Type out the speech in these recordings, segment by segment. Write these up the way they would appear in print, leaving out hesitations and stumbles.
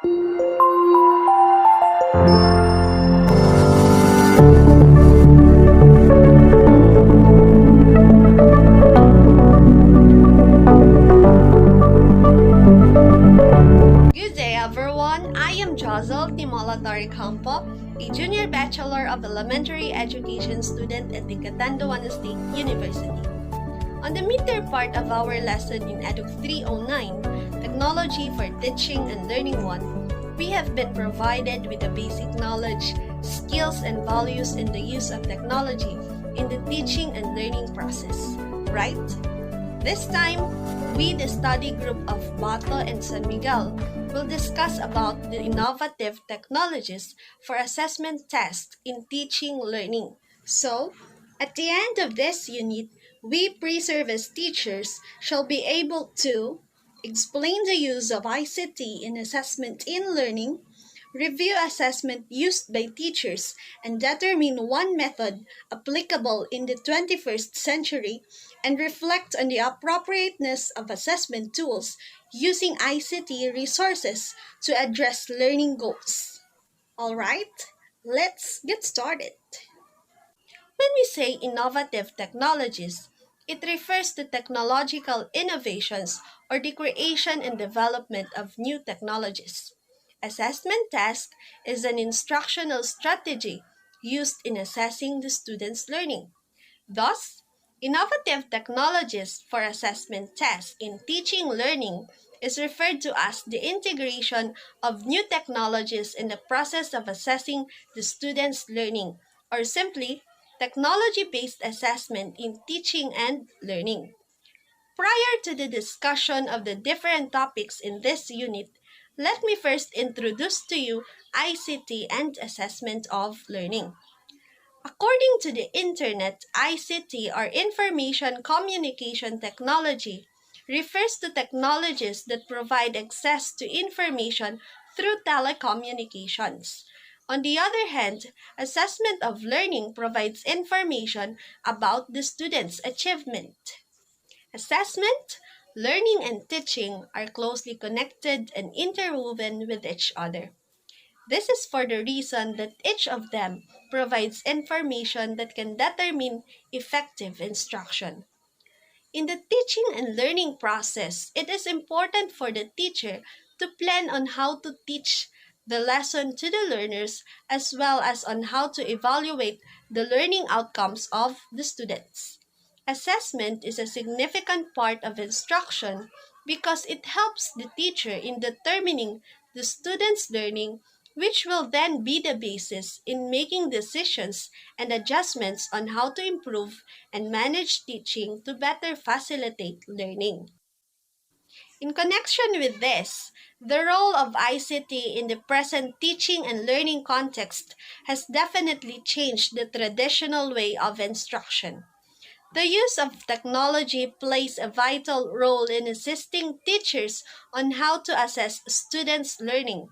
Good day everyone, I am Josel Timolatari Campo, a Junior Bachelor of Elementary Education student at the Catanduanes State University. On the midterm part of our lesson in EDUC 309, Technology for Teaching and Learning 1, we have been provided with the basic knowledge, skills, and values in the use of technology in the teaching and learning process, right? This time, we, the study group of Bato and San Miguel, will discuss about the innovative technologies for assessment tests in teaching learning. So, at the end of this unit, we pre-service teachers shall be able to explain the use of ICT in assessment in learning, review assessment used by teachers, and determine one method applicable in the 21st century, and reflect on the appropriateness of assessment tools using ICT resources to address learning goals. Alright, let's get started. When we say innovative technologies, it refers to technological innovations or the creation and development of new technologies. Assessment task is an instructional strategy used in assessing the student's learning. Thus, innovative technologies for assessment tests in teaching learning is referred to as the integration of new technologies in the process of assessing the student's learning, or simply, technology-based assessment in teaching and learning. Prior to the discussion of the different topics in this unit, let me first introduce to you ICT and assessment of learning. According to the Internet, ICT or Information Communication Technology refers to technologies that provide access to information through telecommunications. On the other hand, assessment of learning provides information about the student's achievement. Assessment, learning, and teaching are closely connected and interwoven with each other. This is for the reason that each of them provides information that can determine effective instruction. In the teaching and learning process, it is important for the teacher to plan on how to teach the lesson to the learners as well as on how to evaluate the learning outcomes of the students. Assessment is a significant part of instruction because it helps the teacher in determining the student's learning, which will then be the basis in making decisions and adjustments on how to improve and manage teaching to better facilitate learning. In connection with this, the role of ICT in the present teaching and learning context has definitely changed the traditional way of instruction. The use of technology plays a vital role in assisting teachers on how to assess students' learning.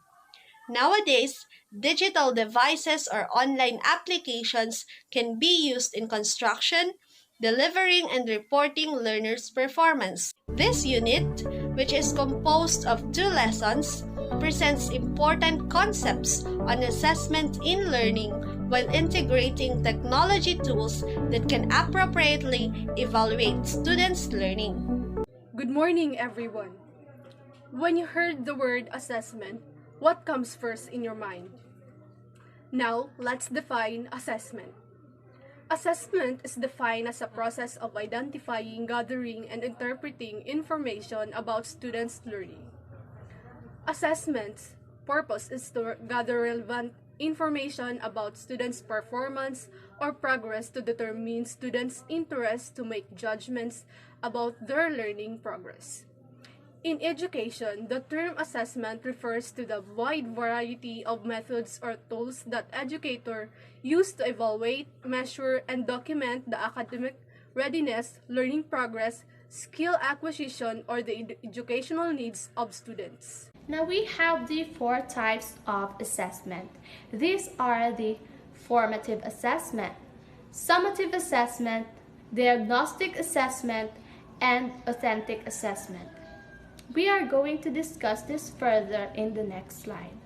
Nowadays, digital devices or online applications can be used in construction, delivering and reporting learners' performance. This unit, which is composed of two lessons, presents important concepts on assessment in learning while integrating technology tools that can appropriately evaluate students' learning. Good morning, everyone. When you heard the word assessment, what comes first in your mind? Now, let's define assessment. Assessment is defined as a process of identifying, gathering, and interpreting information about students' learning. Assessment's purpose is to gather relevant information about students' performance or progress to determine students' interest to make judgments about their learning progress. In education, the term assessment refers to the wide variety of methods or tools that educators use to evaluate, measure, and document the academic readiness, learning progress, skill acquisition, or the educational needs of students. Now we have the four types of assessment. These are the formative assessment, summative assessment, diagnostic assessment, and authentic assessment. We are going to discuss this further in the next slide.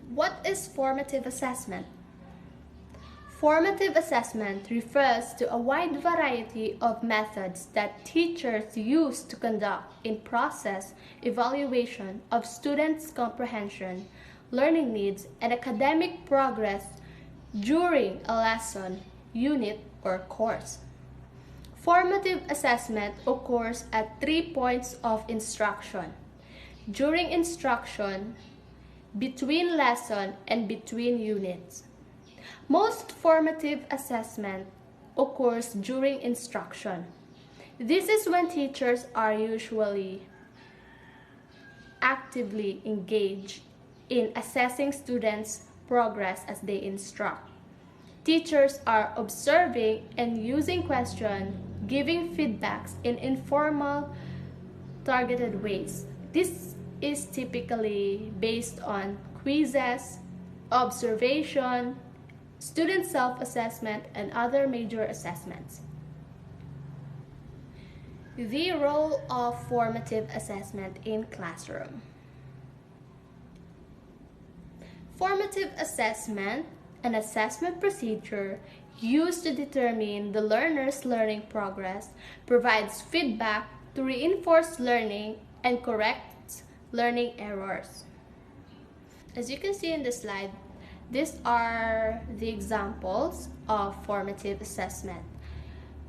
What is formative assessment? Formative assessment refers to a wide variety of methods that teachers use to conduct in-process evaluation of students' comprehension, learning needs, and academic progress during a lesson, unit, or course. Formative assessment occurs at 3 points of instruction: during instruction, between lesson, and between units. Most formative assessment occurs during instruction. This is when teachers are usually actively engaged in assessing students' progress as they instruct. Teachers are observing and using questions, giving feedbacks in informal, targeted ways. This is typically based on quizzes, observation, student self-assessment, and other major assessments. The role of formative assessment in classroom. Formative assessment, an assessment procedure used to determine the learner's learning progress, provides feedback to reinforce learning and corrects learning errors. As you can see in the slide, these are the examples of formative assessment.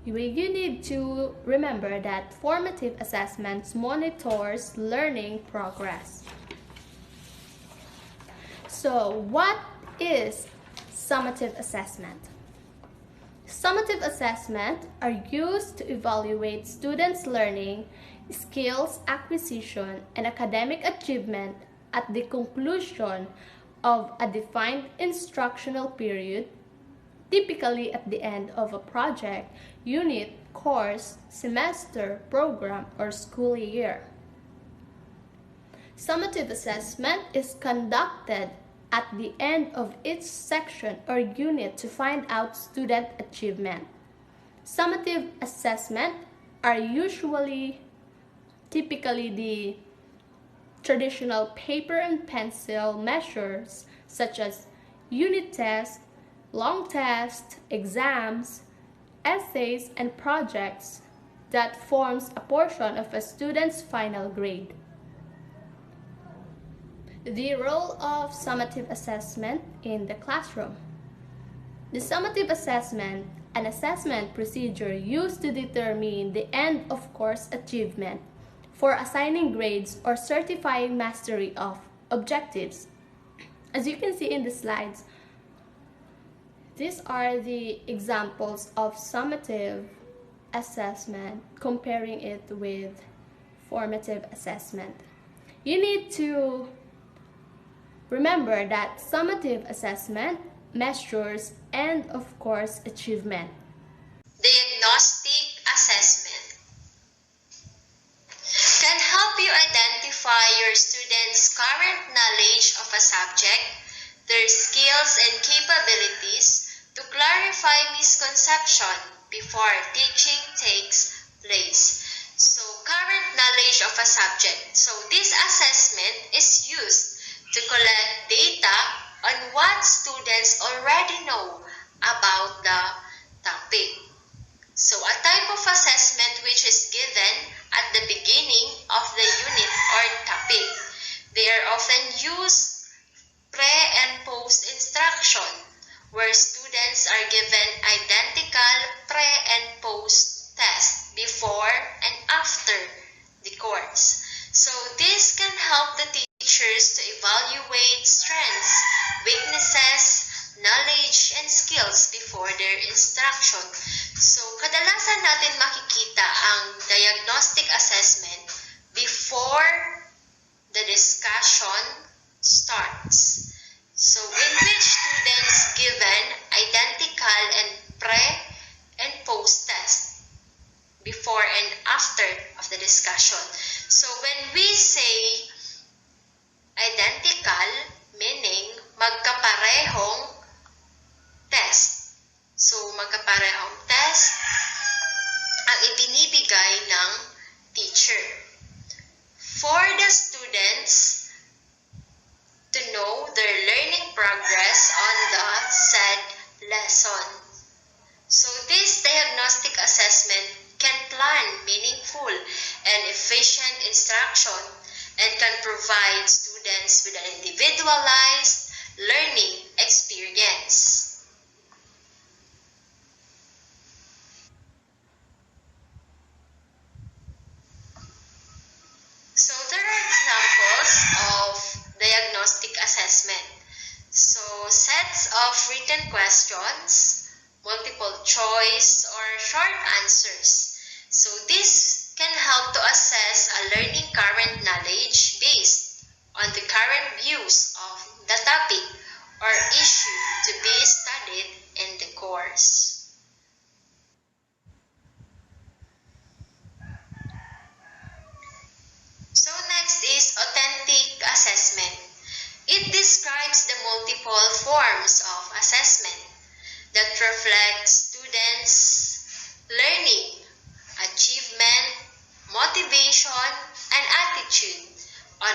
You need to remember that formative assessments monitors learning progress. So, what is summative assessment? Summative assessment are used to evaluate students' learning, skills acquisition, and academic achievement at the conclusion of a defined instructional period, typically at the end of a project, unit, course, semester, program, or school year. Summative assessment is conducted at the end of each section or unit to find out student achievement. Summative assessment are typically the traditional paper and pencil measures such as unit tests, long tests, exams, essays, and projects that forms a portion of a student's final grade. The role of summative assessment in the classroom. The summative assessment, an assessment procedure used to determine the end of course achievement for assigning grades or certifying mastery of objectives. As you can see in the slides, these are the examples of summative assessment, comparing it with formative assessment. You need to remember that summative assessment measures end of course achievement. Diagnostic assessment can help you identify your students' current knowledge of a subject, their skills and capabilities, to clarify misconception before teaching takes place. So, current knowledge of a subject. So, this assessment is used to collect data on what students already know about the topic. So, a type of assessment which is given at the beginning of the unit or topic. They are often used pre- and post-instruction, where students are given identical pre- and post-test before and after the course. So, this can help the teachers to evaluate strengths, weaknesses, knowledge, and skills before their instruction. So, kadalasan natin makikita ang diagnostic assessment before the discussion starts. So, in which students given identical and pre- and post-test before and after of the discussion. So, when we say identical, meaning magkaparehong test. So, magkaparehong test ang ibinibigay ng teacher. the students to know their learning progress on the said lesson. So this diagnostic assessment can plan meaningful and efficient instruction and can provide students with an individualized learning experience. So there are examples of diagnostic assessment. So sets of written questions, multiple choice or short answers. So this can help to assess a learning current knowledge based on the current views of the topic or issue to be studied in the course. So next is authentic assessment. It describes the multiple forms of assessment that reflect students' learning, achievement, motivation, and attitude on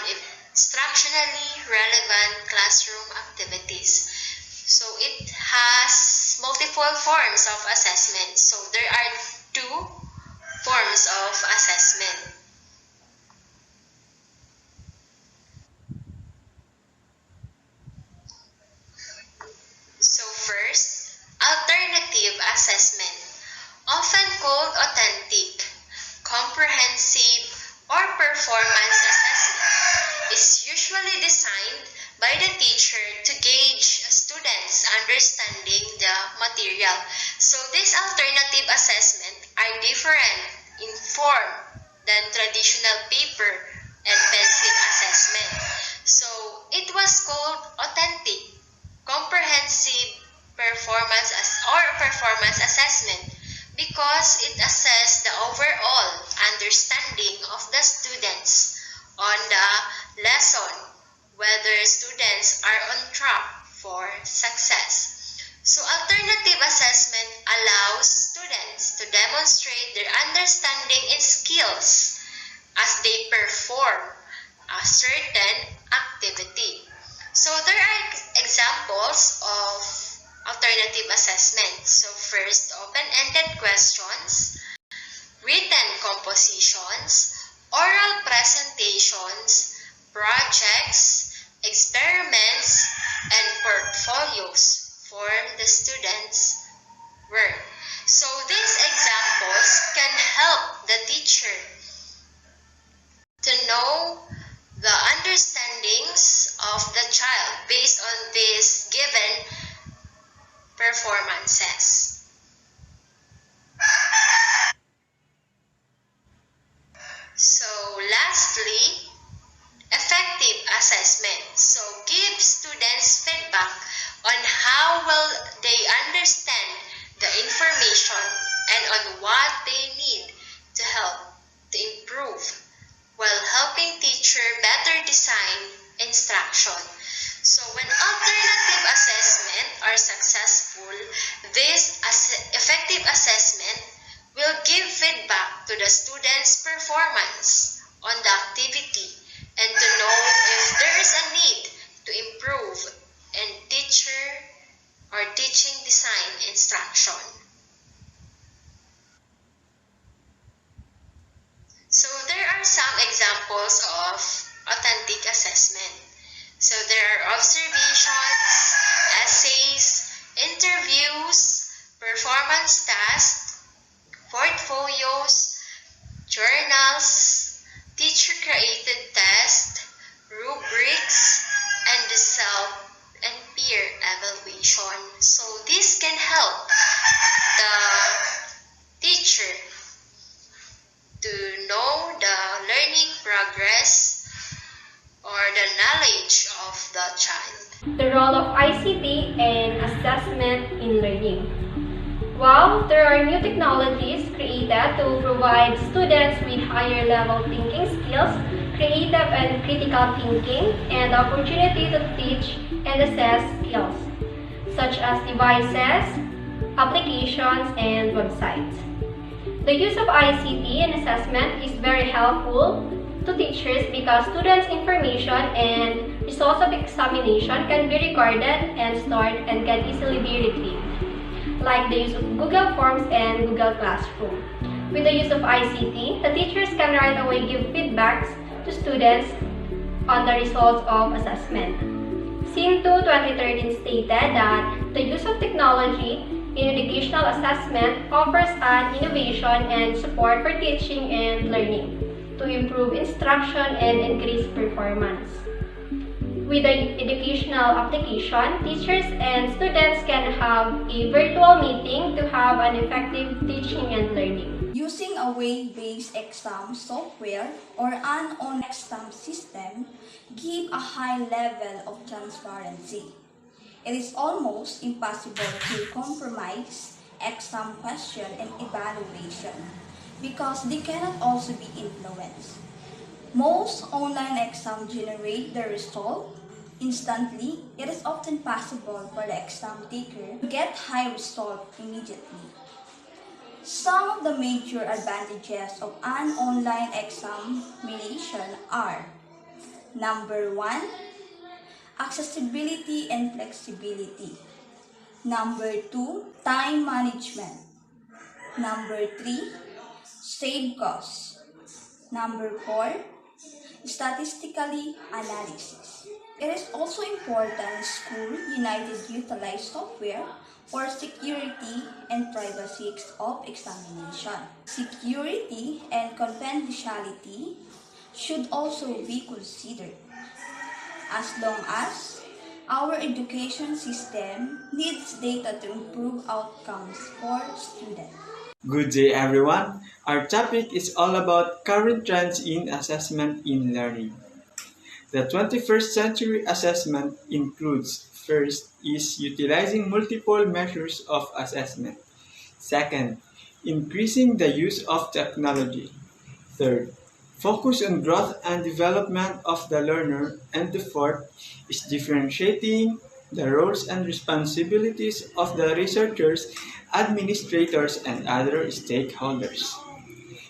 instructionally relevant classroom activities. So it has multiple forms of assessment. So there are two forms of assessment. So first, alternative assessment, often called authentic, comprehensive, or performance assessment, is usually designed by the teacher to gauge students' understanding the material. So these alternative assessment are different in form than traditional paper and pencil assessment. So it was called authentic, comprehensive performance assessment because it assessed the overall understanding of the students on the lesson, whether students are on track for success. So alternative assessment allows students to demonstrate their understanding and skills as they perform a certain activity. So there are examples of alternative assessment. So first, open-ended questions, written compositions, oral presentations, projects, experiments, and portfolios form the students' work. So these examples can help the teacher to know the understandings of the child based on these given performances. So lastly, effective assessment. So give students feedback on how well they understand the information and on what they need to help to improve, while helping teacher better design instruction. So when alternative assessment are successful, this effective assessment will give feedback to the student's performance on the activity and to know if there is a need to improve in teacher or teaching design instruction. So there are some examples of authentic assessment. So there are observations, essays, interviews, performance tasks, portfolios, journals, teacher-created tests, rubrics, and the self and peer evaluation. So this can help the teacher to know the learning progress or the knowledge of the child. The role of ICT and assessment in learning. While there are new technologies created to provide students with higher level thinking skills, creative and critical thinking, and the opportunity to teach and assess skills, such as devices, applications, and websites. The use of ICT in assessment is very helpful to to teachers because students' information and results of examination can be recorded and stored and can easily be retrieved, like the use of Google Forms and Google Classroom. With the use of ICT, the teachers can right away give feedbacks to students on the results of assessment. SIM 2 2013 stated that the use of technology in educational assessment offers an innovation and support for teaching and learning to improve instruction and increase performance. With the educational application, teachers and students can have a virtual meeting to have an effective teaching and learning. Using a web-based exam software or an online exam system give a high level of transparency. It is almost impossible to compromise exam question and evaluation because they cannot also be influenced. Most online exams generate the result instantly. It is often possible for the exam taker to get high result immediately. Some of the major advantages of an online examination are: number 1, accessibility and flexibility. Number 2, time management. Number 3, save costs. Number 4, statistically analysis. It is also important School United utilize software for security and privacy of examination. Security and confidentiality should also be considered, as long as our education system needs data to improve outcomes for students. Good day everyone. Our topic is all about current trends in assessment in learning. The 21st century assessment includes: first is utilizing multiple measures of assessment. Second, increasing the use of technology. Third, focus on growth and development of the learner. And the fourth is differentiating the roles and responsibilities of the researchers, administrators, and other stakeholders.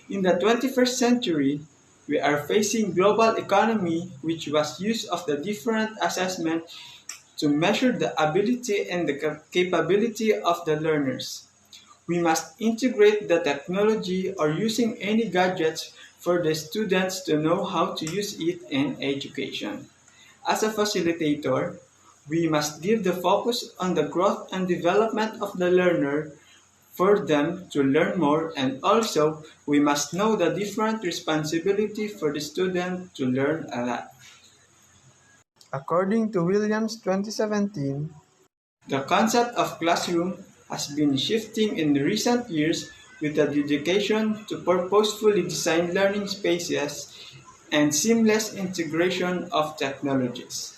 In the 21st century, we are facing global economy which was use of the different assessment to measure the ability and the capability of the learners. We must integrate the technology or using any gadgets for the students to know how to use it in education. As a facilitator, we must give the focus on the growth and development of the learner for them to learn more, and also we must know the different responsibility for the student to learn a lot. According to Williams 2017, the concept of classroom has been shifting in recent years with the dedication to purposefully designed learning spaces and seamless integration of technologies.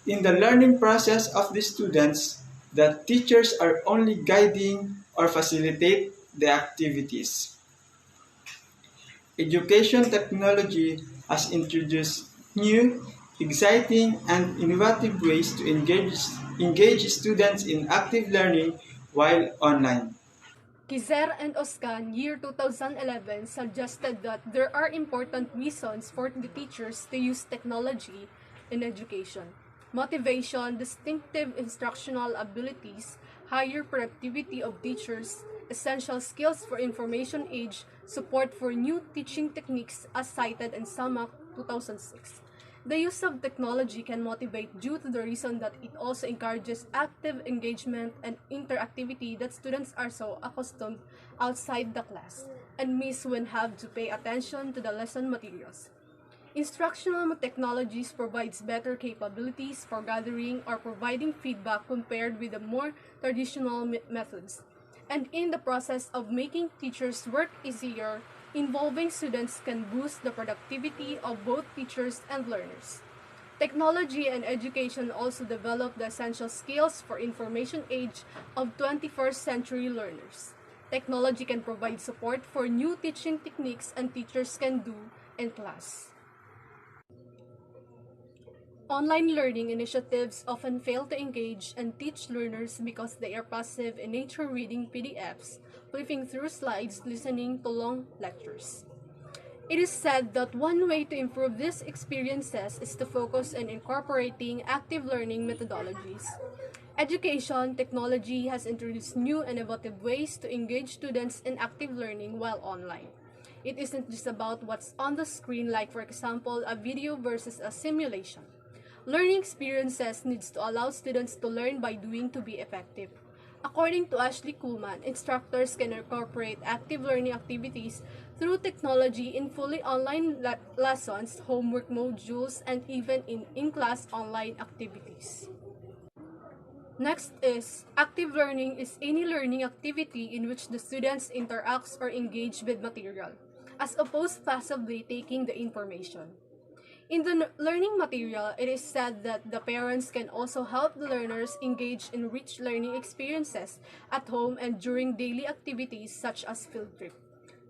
In the learning process of the students, the teachers are only guiding or facilitate the activities. Education technology has introduced new, exciting, and innovative ways to engage students in active learning while online. Kizer and Oscan, year 2011, suggested that there are important reasons for the teachers to use technology in education: motivation, distinctive instructional abilities, higher productivity of teachers, essential skills for information age, support for new teaching techniques as cited in SAMAC 2006. The use of technology can motivate due to the reason that it also encourages active engagement and interactivity that students are so accustomed outside the class and miss when have to pay attention to the lesson materials. Instructional technologies provides better capabilities for gathering or providing feedback compared with the more traditional methods, and in the process of making teachers' work easier, involving students can boost the productivity of both teachers and learners. Technology and education also develop the essential skills for information age of 21st century learners. Technology can provide support for new teaching techniques and teachers can do in class. Online learning initiatives often fail to engage and teach learners because they are passive in nature, reading PDFs, flipping through slides, listening to long lectures. It is said that one way to improve these experiences is to focus on incorporating active learning methodologies. Education technology has introduced new and innovative ways to engage students in active learning while online. It isn't just about what's on the screen, like for example, a video versus a simulation. Learning experiences needs to allow students to learn by doing to be effective. According to Ashley Kuhlman, instructors can incorporate active learning activities through technology in fully online lessons, homework modules, and even in in-class online activities. Next is, active learning is any learning activity in which the students interact or engage with material, as opposed passively taking the information. In the learning material, it is said that the parents can also help the learners engage in rich learning experiences at home and during daily activities such as field trip.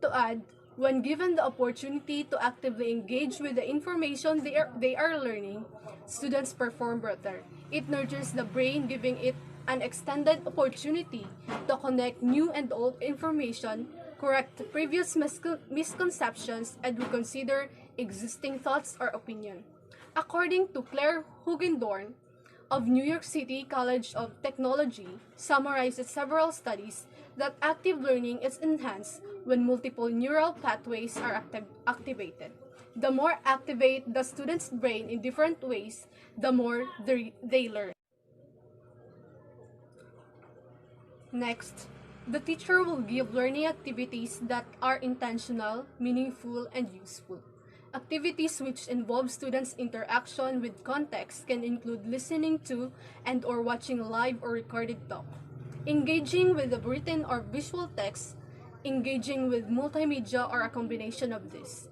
To add, when given the opportunity to actively engage with the information they are learning, students perform better. It nurtures the brain, giving it an extended opportunity to connect new and old information, correct previous misconceptions, and reconsider existing thoughts or opinion. According to Claire Hugendorn of New York City College of Technology, summarizes several studies that active learning is enhanced when multiple neural pathways are activated. The more activate the student's brain in different ways, the more they learn. Next, the teacher will give learning activities that are intentional, meaningful, and useful. Activities which involve students' interaction with context can include listening to and or watching live or recorded talk, engaging with the written or visual text, engaging with multimedia, or a combination of this.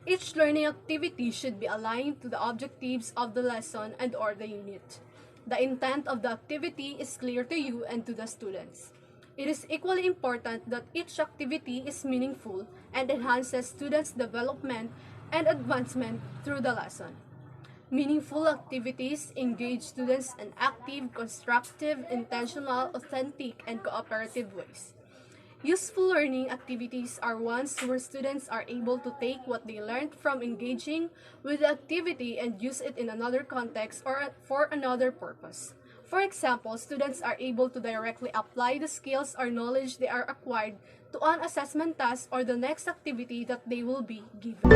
Each learning activity should be aligned to the objectives of the lesson and or the unit. The intent of the activity is clear to you and to the students. It is equally important that each activity is meaningful and enhances students' development and advancement through the lesson. Meaningful activities engage students in active, constructive, intentional, authentic, and cooperative ways. Useful learning activities are ones where students are able to take what they learned from engaging with the activity and use it in another context or for another purpose. For example, students are able to directly apply the skills or knowledge they are acquired to an assessment task or the next activity that they will be given.